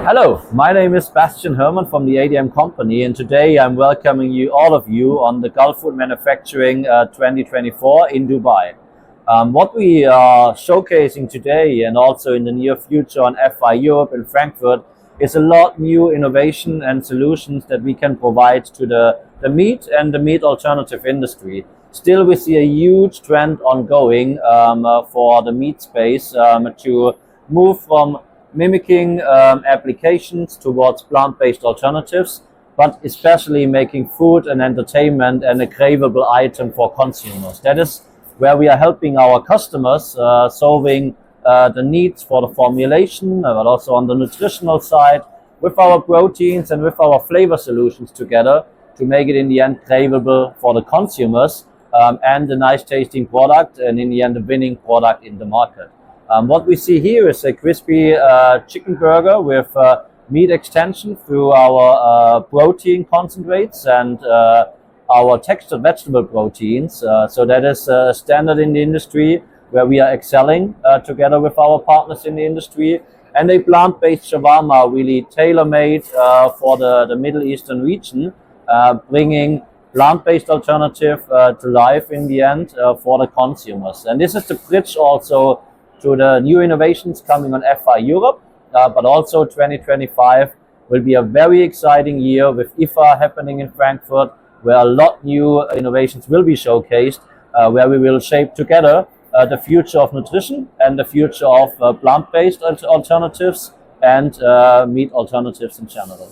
Hello, my name is Bastian Hermann from the ADM company, and today I'm welcoming all of you on the Gulfood Manufacturing 2024 in Dubai. What we are showcasing today and also in the near future on FI Europe in Frankfurt is a lot new innovation and solutions that we can provide to the meat and the meat alternative industry. Still, we see a huge trend ongoing for the meat space to move from mimicking applications towards plant-based alternatives, but especially making food and entertainment and a craveable item for consumers. That is where we are helping our customers solving the needs for the formulation, but also on the nutritional side with our proteins and with our flavor solutions together to make it in the end craveable for the consumers and a nice tasting product, and in the end a winning product in the market. What we see here is a crispy chicken burger with meat extension through our protein concentrates and our textured vegetable proteins. So that is standard in the industry, where we are excelling together with our partners in the industry. And a plant-based shawarma, really tailor-made for the Middle Eastern region, bringing plant-based alternative to life in the end for the consumers. And this is the bridge also to the new innovations coming on FI Europe, but also 2025 will be a very exciting year with IFA happening in Frankfurt, where a lot new innovations will be showcased, where we will shape together the future of nutrition and the future of plant-based alternatives and meat alternatives in general.